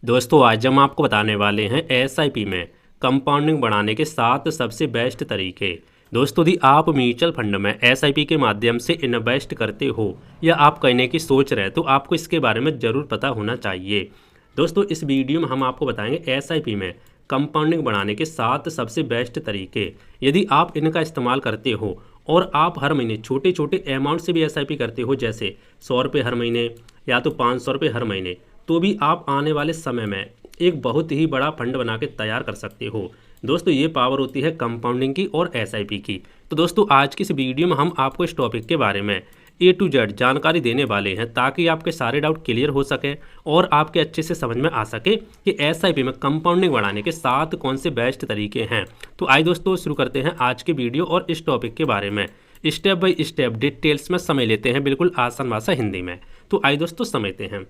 दोस्तों आज हम आपको बताने वाले हैं एसआईपी में कंपाउंडिंग बढ़ाने के 7 सबसे बेस्ट तरीके। दोस्तों यदि आप म्यूचुअल फंड में एसआईपी के माध्यम से इन्वेस्ट करते हो या आप करने की सोच रहे हैं तो आपको इसके बारे में ज़रूर पता होना चाहिए। दोस्तों इस वीडियो में हम आपको बताएंगे एसआईपी में कंपाउंडिंग बढ़ाने के 7 सबसे बेस्ट तरीके। यदि आप इनका इस्तेमाल करते हो और आप हर महीने छोटे छोटे अमाउंट से भी एसआईपी करते हो, जैसे 100 रुपये हर महीने या तो 500 रुपये हर महीने, तो भी आप आने वाले समय में एक बहुत ही बड़ा फंड बना के तैयार कर सकते हो। दोस्तों ये पावर होती है कंपाउंडिंग की और एसआईपी की। तो दोस्तों आज की इस वीडियो में हम आपको इस टॉपिक के बारे में A to Z जानकारी देने वाले हैं ताकि आपके सारे डाउट क्लियर हो सके और आपके अच्छे से समझ में आ सके कि एसआईपी में कंपाउंडिंग बढ़ाने के 7 कौन से बेस्ट तरीके हैं। तो आइए दोस्तों शुरू करते हैं आज के वीडियो और इस टॉपिक के बारे में स्टेप बाय स्टेप डिटेल्स में समझ लेते हैं, बिल्कुल आसान भाषा हिंदी में। तो आइए दोस्तों समझते हैं।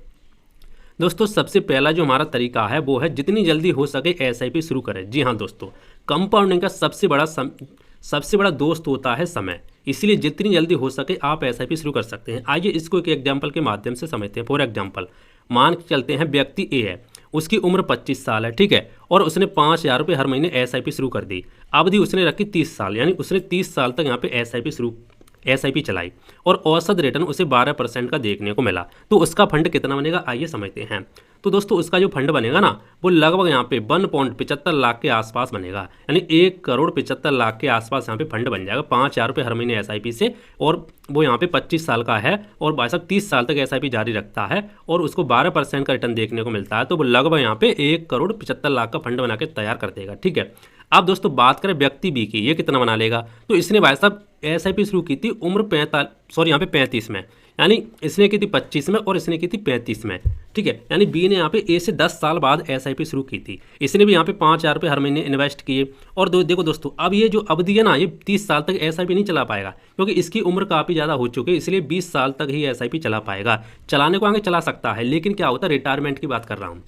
दोस्तों सबसे पहला जो हमारा तरीका है वो है जितनी जल्दी हो सके एसआईपी शुरू करें। जी हाँ दोस्तों, कंपाउंडिंग का सबसे बड़ा दोस्त होता है समय, इसलिए जितनी जल्दी हो सके आप एसआईपी शुरू कर सकते हैं। आइए इसको एक एग्जांपल के माध्यम से समझते हैं। फॉर एग्जांपल मान के चलते हैं व्यक्ति ए है, उसकी उम्र 25 साल है, ठीक है, और उसने 5,000 रुपये हर महीने एसआईपी शुरू कर दी। अवधि उसने रखी 30 साल, यानी उसने 30 साल तक यहाँ पे एसआईपी चलाई और औसत रिटर्न उसे 12% का देखने को मिला। तो उसका फंड कितना बनेगा आइए समझते हैं। तो दोस्तों उसका जो फंड बनेगा ना वो लगभग यहाँ पे 1.75 लाख के आसपास बनेगा, यानी 1,75,00,000 के आसपास यहाँ पे फंड बन जाएगा 5,000 रुपये हर महीने एसआईपी से। और वो यहाँ पे 25 साल का है और भाई साहब 30 साल तक एसआईपी जारी रखता है और उसको 12% का रिटर्न देखने को मिलता है। तो वो लगभग यहाँ पे 1,75,00,000 का फंड बना के तैयार कर देगा, ठीक है। अब दोस्तों बात करें व्यक्ति बी की, ये कितना बना लेगा। तो इसने भाई साहब एसआईपी शुरू की थी उम्र 35 में, यानी इसने की थी 25 में और इसने की थी 35 में, ठीक है। यानी बी ने यहाँ पे ए से 10 साल बाद एसआईपी शुरू की थी। इसने भी यहाँ पे 5,000 रुपये हर महीने इन्वेस्ट किए और देखो दोस्तों अब ये जो अवधि है ना ये 30 साल तक एसआईपी नहीं चला पाएगा क्योंकि इसकी उम्र काफ़ी ज़्यादा हो चुकी है, इसलिए 20 साल तक ही एसआईपी चला पाएगा। चलाने को आगे चला सकता है, लेकिन क्या होता है रिटायरमेंट की बात कर रहा हूँ,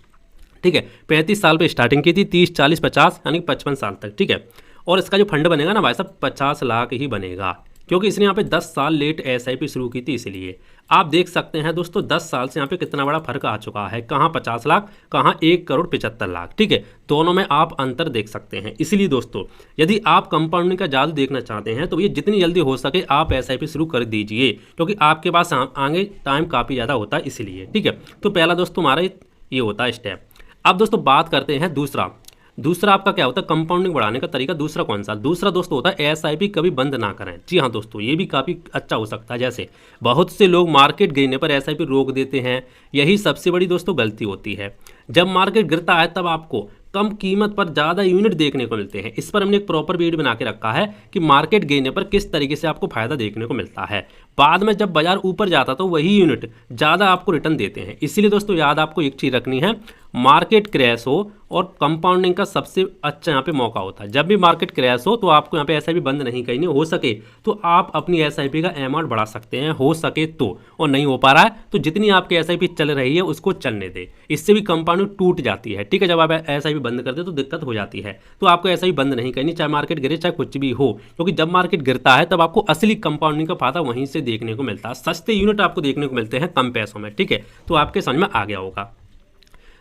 ठीक है। 35 साल पे स्टार्टिंग की थी, 30, 40, 50 यानी 55 साल तक, ठीक है। और इसका जो फंड बनेगा ना भाई साहब 50 लाख ही बनेगा क्योंकि इसने यहाँ पे 10 साल लेट एसआईपी शुरू की थी। इसलिए आप देख सकते हैं दोस्तों 10 साल से यहाँ पे कितना बड़ा फर्क आ चुका है, कहाँ 50 लाख कहाँ 1,75,00,000, ठीक है। दोनों में आप अंतर देख सकते हैं। इसलिए दोस्तों यदि आप कंपाउंडिंग का जादू देखना चाहते हैं तो ये जितनी जल्दी हो सके आप एसआईपी शुरू कर दीजिए क्योंकि आपके पास आगे टाइम काफ़ी ज़्यादा होता है, इसलिए, ठीक है। तो पहला दोस्तों हमारा ये होता है स्टेप। अब दोस्तों बात करते हैं दूसरा आपका क्या होता है कंपाउंडिंग बढ़ाने का तरीका। दूसरा कौन सा? दूसरा दोस्तों होता है एसआईपी कभी बंद ना करें। जी हाँ दोस्तों, ये भी काफ़ी अच्छा हो सकता है। जैसे बहुत से लोग मार्केट गिरने पर एसआईपी रोक देते हैं, यही सबसे बड़ी दोस्तों गलती होती है। जब मार्केट गिरता है तब आपको कम कीमत पर ज़्यादा यूनिट देखने को मिलते हैं। इस पर हमने एक प्रॉपर वीडियो बना के रखा है कि मार्केट गिरने पर किस तरीके से आपको फायदा देखने को मिलता है। बाद में जब बाजार ऊपर जाता तो वही यूनिट ज़्यादा आपको रिटर्न देते हैं। इसलिए दोस्तों याद आपको एक चीज़ रखनी है, मार्केट क्रैश हो और कंपाउंडिंग का सबसे अच्छा यहाँ पे मौका होता है। जब भी मार्केट क्रैश हो तो आपको यहाँ पे एसआईपी बंद नहीं करनी, हो सके तो आप अपनी एसआईपी का अमाउंट बढ़ा सकते हैं, हो सके तो। और नहीं हो पा रहा है तो जितनी आपकी एसआईपी चल रही है उसको चलने दे, इससे भी कंपाउंडिंग टूट जाती है, ठीक है। जब आप एसआईपी बंद करते तो दिक्कत हो जाती है, तो आपको एसआईपी बंद नहीं करनी, चाहे मार्केट गिरे चाहे कुछ भी हो, क्योंकि जब मार्केट गिरता है तब आपको असली कंपाउंडिंग का फायदा वहीं से देखने को मिलता है। सस्ते यूनिट आपको देखने को मिलते हैं कम पैसों में, ठीक है। तो आपके समझ में आ गया होगा।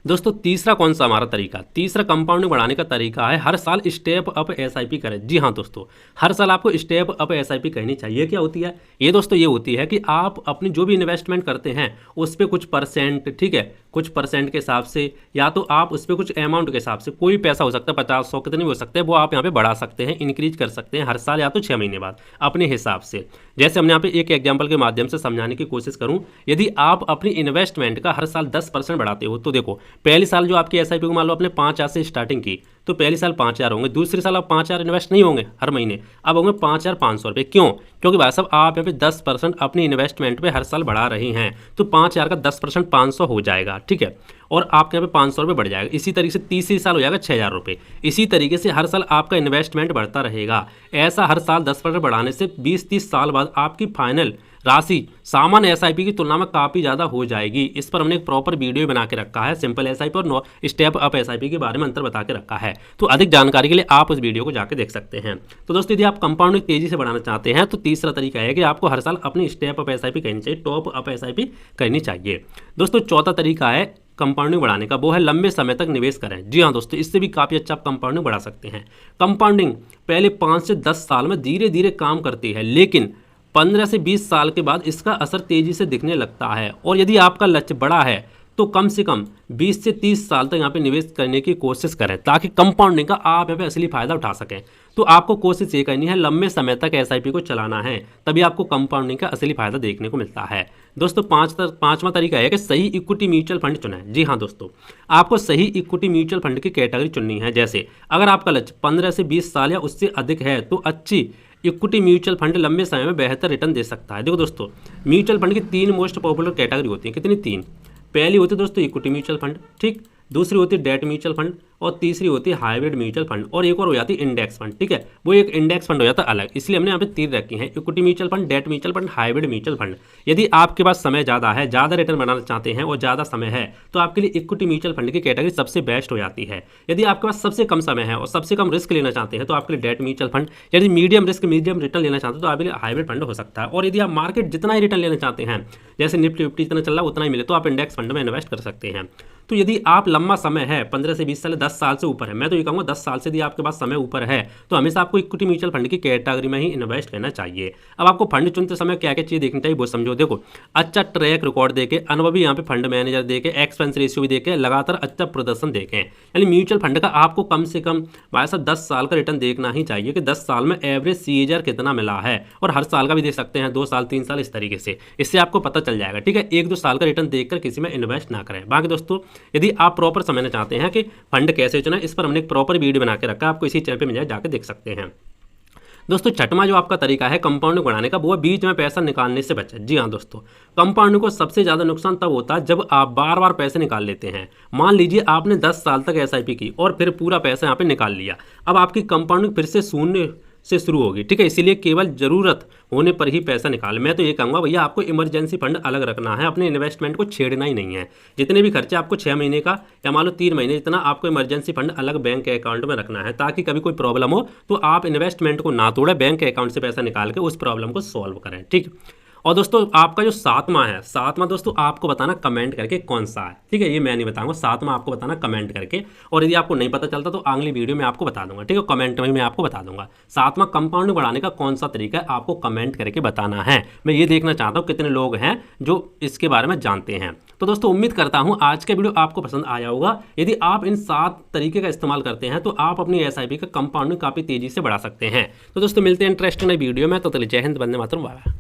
दोस्तों तीसरा कौन सा हमारा तरीका? तीसरा कंपाउंडिंग बढ़ाने का तरीका है हर साल स्टेप अप एसआईपी करें। जी हाँ दोस्तों, हर साल आपको स्टेप अप एसआईपी करनी चाहिए। क्या होती है ये दोस्तों? ये होती है कि आप अपनी जो भी इन्वेस्टमेंट करते हैं उस पर कुछ परसेंट, ठीक है, कुछ परसेंट के हिसाब से, या तो आप उस पर कुछ अमाउंट के हिसाब से, कोई पैसा हो सकता है 50, 100 कितने भी हो सकते हैं, वो आप यहाँ पे बढ़ा सकते हैं, इंक्रीज कर सकते हैं हर साल या तो 6 महीने बाद अपने हिसाब से। जैसे हमने यहाँ पे एक एग्जाम्पल के माध्यम से समझाने की कोशिश करूँ, यदि आप अपनी इन्वेस्टमेंट का हर साल 10% बढ़ाते हो तो देखो पहले साल जो आपकी एसआईपी को मान लो अपने 5,000 से स्टार्टिंग की तो पहले साल 5,000 होंगे, दूसरे साल आप 5,000 इन्वेस्ट नहीं होंगे हर महीने, अब होंगे 5,500 रुपये। क्यों? क्योंकि भाई साहब आप यहाँ पे 10% अपनी इन्वेस्टमेंट पे हर साल बढ़ा रहे हैं, तो 5,000 का 10% 500 हो जाएगा, ठीक है। और आपके यहाँ पे 500 रुपये बढ़ जाएगा। इसी तरीके से तीसरे साल हो जाएगा 6,000 रुपये। इसी तरीके से हर साल आपका इन्वेस्टमेंट बढ़ता रहेगा। ऐसा हर साल 10% बढ़ाने से 20-30 साल बाद आपकी फाइनल राशि सामान्य एसआईपी की तुलना में काफ़ी ज़्यादा हो जाएगी। इस पर हमने एक प्रॉपर वीडियो बना के रखा है, सिंपल एसआईपी और स्टेप अप एसआईपी के बारे में अंतर बता के रखा है। तो अधिक जानकारी के लिए आप उस वीडियो को जाकर देख सकते हैं। तो दोस्तों यदि आप कंपाउंडिंग तेजी से बढ़ाना चाहते हैं तो तीसरा तरीका है कि आपको हर साल अपनी स्टेप अप एसआईपी करनी चाहिए, टॉप अप एसआईपी करनी चाहिए। दोस्तों चौथा तरीका है कंपाउंडिंग बढ़ाने का, वो है लंबे समय तक निवेश करें। जी हाँ दोस्तों, इससे भी काफ़ी अच्छा आप कंपाउंडिंग बढ़ा सकते हैं। कंपाउंडिंग पहले 5 से 10 साल में धीरे धीरे काम करती है, लेकिन 15 से 20 साल के बाद इसका असर तेजी से दिखने लगता है। और यदि आपका लक्ष्य बड़ा है तो कम से कम 20 से 30 साल तक यहाँ पे निवेश करने की कोशिश करें, ताकि कंपाउंडिंग का आप यहाँ पे असली फायदा उठा सकें। तो आपको कोशिश ये करनी है, लंबे समय तक एसआईपी को चलाना है, तभी आपको कंपाउंडिंग का असली फायदा देखने को मिलता है। दोस्तों पांचवा तरीका है कि सही इक्विटी म्यूचुअल फंड चुनें। जी हाँ दोस्तों, आपको सही इक्विटी म्यूचुअल फंड की कैटेगरी चुननी है। जैसे अगर आपका लक्ष्य 15 से 20 साल या उससे अधिक है तो अच्छी इक्विटी म्यूचुअल फंड लंबे समय में बेहतर रिटर्न दे सकता है। देखो दोस्तों, म्यूचुअल फंड की 3 मोस्ट पॉपुलर कैटेगरी होती है। कितनी? 3। पहली होती है दोस्तों इक्विटी म्यूचुअल फंड, ठीक। दूसरी होती है डेट म्यूचुअल फंड, और तीसरी होती है हाइब्रिड म्यूचुअल फंड, और एक और हो जाती है इंडेक्स फंड, ठीक है। वो एक इंडेक्स फंड हो जाता है अलग, इसलिए हमने यहाँ पे 3 रखी हैं: equity mutual fund, debt mutual fund, hybrid mutual fund. यदि आपके पास समय ज़्यादा है, ज़्यादा रिटर्न बनाना चाहते हैं और ज़्यादा समय है, तो आपके लिए इक्विटी म्यूचुअल फंड की कैटेगरी सबसे बेस्ट हो जाती है। यदि आपके पास सबसे कम समय है और सबसे कम रिस्क लेना चाहते हैं तो आपके लिए डेट म्यूचुअल फंड, यदि मीडियम रिस्क मीडियम रिटर्न लेना चाहते हैं तो आपके लिए हाइब्रिड फंड हो सकता है। और यदि आप मार्केट जितना ही रिटर्न लेना चाहते हैं, जैसे निफ्टी विफ्टी जितना चल रहा है उतना ही मिले, तो आप इंडेक्स फंड में इन्वेस्ट कर सकते हैं। तो यदि आप लंबा समय है, 15 से 20 साल, 10 साल से ऊपर है, मैं तो ये कहूँगा 10 साल से यदि आपके पास समय ऊपर है, तो हमेशा आपको इक्विटी म्यूचुअल फंड की कैटेगरी में ही इन्वेस्ट करना चाहिए। अब आपको फंड चुनते समय क्या क्या चीज़ देखनी चाहिए वो समझो। देखो, अच्छा ट्रैक रिकॉर्ड देके, अनुभवी यहाँ पे फंड मैनेजर देके, एक्सपेंस रेशियो भी देके, लगातार अच्छा प्रदर्शन देखें। यानी म्यूचुअल फंड का आपको कम से कम भाई साहब 10 साल का रिटर्न देखना ही चाहिए कि 10 साल में एवरेज CAGR कितना मिला है, और हर साल का भी देख सकते हैं, 2 साल 3 साल, इस तरीके से। इससे आपको पता चल जाएगा, ठीक है। 1-2 साल का रिटर्न देखकर किसी में इन्वेस्ट ना करें। बाकी दोस्तों, यदि आप प्रॉपर समझना चाहते हैं कि फंड कैसे चुना, इस पर हमने एक प्रॉपर वीडियो बना के रखा है, आपको इसी चैनल पे मिल जाए, जाकर देख सकते हैं। दोस्तों छठवां जो आपका तरीका है कंपाउंडिंग बढ़ाने का, वो है बीच में पैसा निकालने से बचें। जी हाँ दोस्तों, कंपाउंडिंग को सबसे ज़्यादा नुकसान तब होता है जब आप बार बार पैसे निकाल लेते हैं। मान लीजिए आपने 10 साल तक एसआईपी की और फिर पूरा पैसा यहाँ पे निकाल लिया, अब आपकी कंपाउंडिंग फिर से शून्य से शुरू होगी, ठीक है। इसीलिए केवल ज़रूरत होने पर ही पैसा निकाल। मैं तो ये कहूँगा भैया, आपको इमरजेंसी फंड अलग रखना है, अपने इन्वेस्टमेंट को छेड़ना ही नहीं है। जितने भी खर्चे आपको 6 महीने का या मान लो 3 महीने, जितना आपको इमरजेंसी फंड अलग बैंक के अकाउंट में रखना है, ताकि कभी कोई प्रॉब्लम हो तो आप इन्वेस्टमेंट को ना तोड़ें, बैंक के अकाउंट से पैसा निकाल के उस प्रॉब्लम को सॉल्व करें, ठीक। और दोस्तों आपका जो सातवां दोस्तों आपको बताना कमेंट करके कौन सा है, ठीक है। ये मैं नहीं बताऊंगा, सातवां आपको बताना कमेंट करके, और यदि आपको नहीं पता चलता तो अगली वीडियो में आपको बता दूंगा, ठीक है। कमेंट में मैं आपको बता दूंगा सातवां कंपाउंड बढ़ाने का कौन सा तरीका है, आपको कमेंट करके बताना है। मैं ये देखना चाहता हूँ कितने लोग हैं जो इसके बारे में जानते हैं। तो दोस्तों उम्मीद करता हूँ आज का वीडियो आपको पसंद आया होगा। यदि आप इन 7 तरीके का इस्तेमाल करते हैं तो आप अपनी एसआईपी का कंपाउंडिंग काफ़ी तेजी से बढ़ा सकते हैं। तो दोस्तों मिलते हैं इंटरेस्टिंग वीडियो में, तो चलिए जय हिंद, वंदे मातरम, बाय बाय।